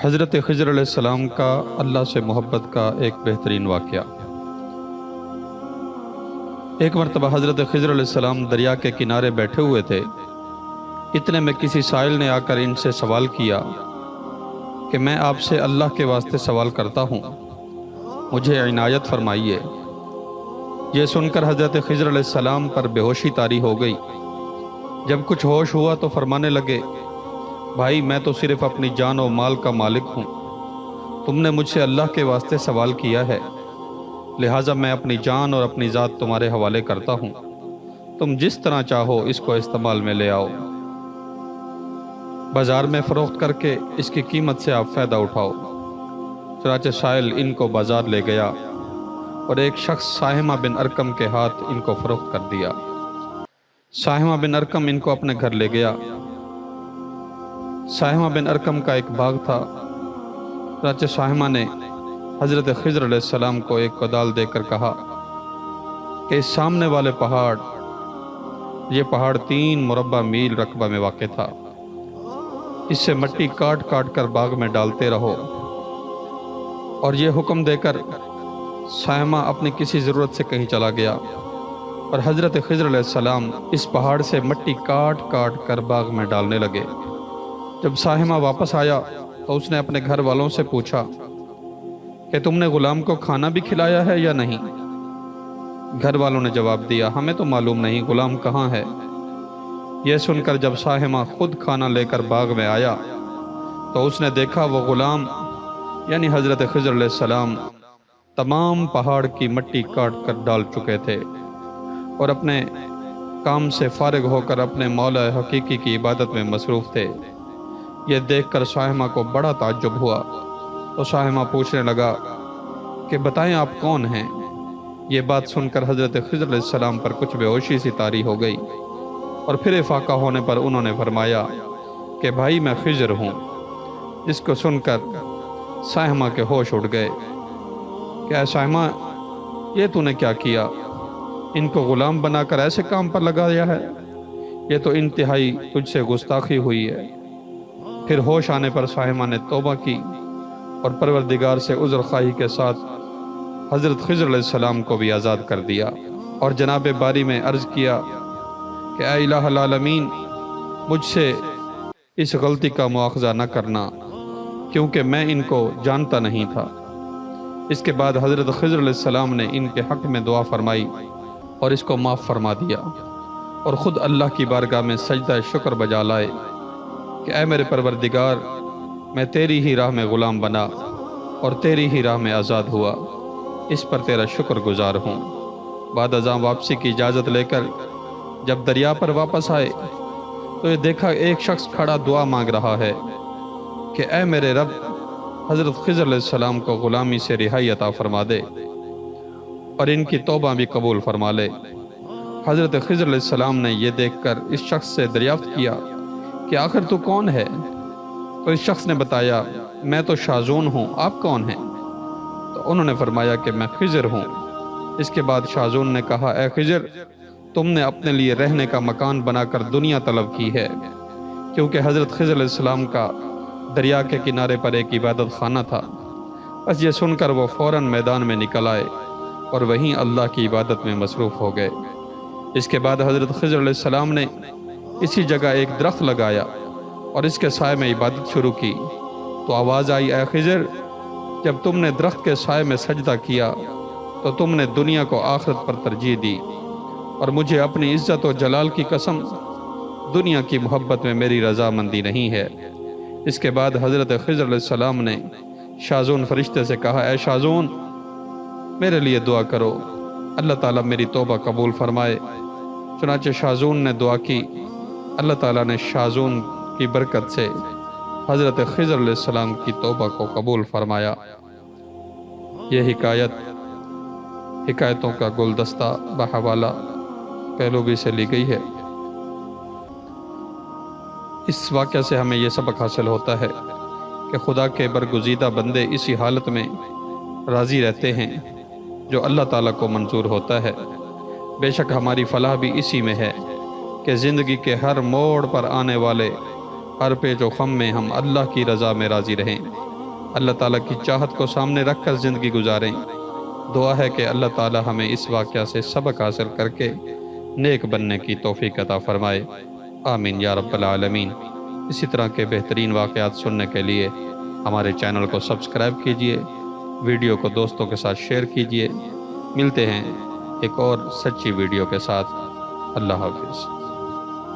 حضرت خضر علیہ السلام کا اللہ سے محبت کا ایک بہترین واقعہ۔ ایک مرتبہ حضرت خضر علیہ السلام دریا کے کنارے بیٹھے ہوئے تھے۔ اتنے میں کسی سائل نے آ کر ان سے سوال کیا کہ میں آپ سے اللہ کے واسطے سوال کرتا ہوں، مجھے عنایت فرمائیے۔ یہ سن کر حضرت خضر علیہ السلام پر بے ہوشی طاری ہو گئی۔ جب کچھ ہوش ہوا تو فرمانے لگے، بھائی میں تو صرف اپنی جان و مال کا مالک ہوں، تم نے مجھ سے اللہ کے واسطے سوال کیا ہے، لہٰذا میں اپنی جان اور اپنی ذات تمہارے حوالے کرتا ہوں، تم جس طرح چاہو اس کو استعمال میں لے آؤ، بازار میں فروخت کر کے اس کی قیمت سے آپ فائدہ اٹھاؤ۔ چنانچہ سائل ان کو بازار لے گیا اور ایک شخص ساہمہ بن ارقم کے ہاتھ ان کو فروخت کر دیا۔ ساہمہ بن ارقم ان کو اپنے گھر لے گیا۔ ساہمہ بن ارقم کا ایک باغ تھا۔ چنانچہ ساہمہ نے حضرت خضر علیہ السلام کو ایک کدال دے کر کہا کہ اس سامنے والے پہاڑ، یہ پہاڑ 3 مربع میل رقبہ میں واقع تھا، اس سے مٹی کاٹ کاٹ کر باغ میں ڈالتے رہو۔ اور یہ حکم دے کر ساہمہ اپنی کسی ضرورت سے کہیں چلا گیا اور حضرت خضر علیہ السلام اس پہاڑ سے مٹی کاٹ کاٹ کر باغ میں ڈالنے لگے۔ جب ساہمہ واپس آیا تو اس نے اپنے گھر والوں سے پوچھا کہ تم نے غلام کو کھانا بھی کھلایا ہے یا نہیں؟ گھر والوں نے جواب دیا، ہمیں تو معلوم نہیں غلام کہاں ہے۔ یہ سن کر جب ساہمہ خود کھانا لے کر باغ میں آیا تو اس نے دیکھا وہ غلام یعنی حضرت خضر علیہ السلام تمام پہاڑ کی مٹی کاٹ کر ڈال چکے تھے اور اپنے کام سے فارغ ہو کر اپنے مولا حقیقی کی عبادت میں مصروف تھے۔ یہ دیکھ کر ساہمہ کو بڑا تعجب ہوا تو ساہمہ پوچھنے لگا کہ بتائیں آپ کون ہیں؟ یہ بات سن کر حضرت خضر علیہ السلام پر کچھ بے ہوشی سی طاری ہو گئی اور پھر افاقہ ہونے پر انہوں نے فرمایا کہ بھائی میں خضر ہوں۔ جس کو سن کر ساہمہ کے ہوش اڑ گئے کہ اے ساہمہ، یہ تو نے کیا کیا؟ ان کو غلام بنا کر ایسے کام پر لگایا ہے، یہ تو انتہائی تجھ سے گستاخی ہوئی ہے۔ پھر ہوش آنے پر ساہمہ نے توبہ کی اور پروردگار سے عذر خواہی کے ساتھ حضرت خضر علیہ السلام کو بھی آزاد کر دیا اور جناب باری میں عرض کیا کہ اے الہ العالمین، مجھ سے اس غلطی کا مواخذہ نہ کرنا، کیونکہ میں ان کو جانتا نہیں تھا۔ اس کے بعد حضرت خضر علیہ السلام نے ان کے حق میں دعا فرمائی اور اس کو معاف فرما دیا اور خود اللہ کی بارگاہ میں سجدہ شکر بجا لائے کہ اے میرے پروردگار، میں تیری ہی راہ میں غلام بنا اور تیری ہی راہ میں آزاد ہوا، اس پر تیرا شکر گزار ہوں۔ بعد ازاں واپسی کی اجازت لے کر جب دریا پر واپس آئے تو یہ دیکھا ایک شخص کھڑا دعا مانگ رہا ہے کہ اے میرے رب، حضرت خضر علیہ السلام کو غلامی سے رہائی عطا فرما دے اور ان کی توبہ بھی قبول فرما لے۔ حضرت خضر علیہ السلام نے یہ دیکھ کر اس شخص سے دریافت کیا کہ آخر تو کون ہے؟ تو اس شخص نے بتایا، میں تو شازون ہوں، آپ کون ہیں؟ تو انہوں نے فرمایا کہ میں خضر ہوں۔ اس کے بعد شازون نے کہا، اے خضر، تم نے اپنے لیے رہنے کا مکان بنا کر دنیا طلب کی ہے، کیونکہ حضرت خضر علیہ السلام کا دریا کے کنارے پر ایک عبادت خانہ تھا۔ بس یہ سن کر وہ فوراً میدان میں نکل آئے اور وہیں اللہ کی عبادت میں مصروف ہو گئے۔ اس کے بعد حضرت خضر علیہ السلام نے اسی جگہ ایک درخت لگایا اور اس کے سائے میں عبادت شروع کی تو آواز آئی، اے خضر، جب تم نے درخت کے سائے میں سجدہ کیا تو تم نے دنیا کو آخرت پر ترجیح دی، اور مجھے اپنی عزت و جلال کی قسم، دنیا کی محبت میں میری رضامندی نہیں ہے۔ اس کے بعد حضرت خضر علیہ السلام نے شازون فرشتے سے کہا، اے شازون، میرے لیے دعا کرو، اللہ تعالیٰ میری توبہ قبول فرمائے۔ چنانچہ شازون نے دعا کی، اللہ تعالیٰ نے شازون کی برکت سے حضرت خضر علیہ السلام کی توبہ کو قبول فرمایا۔ یہ حکایتوں کا گلدستہ بحوالہ پہلوی سے لی گئی ہے۔ اس واقعہ سے ہمیں یہ سبق حاصل ہوتا ہے کہ خدا کے برگزیدہ بندے اسی حالت میں راضی رہتے ہیں جو اللہ تعالیٰ کو منظور ہوتا ہے۔ بے شک ہماری فلاح بھی اسی میں ہے کہ زندگی کے ہر موڑ پر آنے والے ہر پیچ و خم میں ہم اللہ کی رضا میں راضی رہیں۔ اللہ تعالیٰ کی چاہت کو سامنے رکھ کر زندگی گزاریں۔ دعا ہے کہ اللہ تعالیٰ ہمیں اس واقعہ سے سبق حاصل کر کے نیک بننے کی توفیق عطا فرمائے، آمین یا رب العالمین۔ اسی طرح کے بہترین واقعات سننے کے لیے ہمارے چینل کو سبسکرائب کیجئے، ویڈیو کو دوستوں کے ساتھ شیئر کیجئے۔ ملتے ہیں ایک اور سچی ویڈیو کے ساتھ۔ اللہ حافظ۔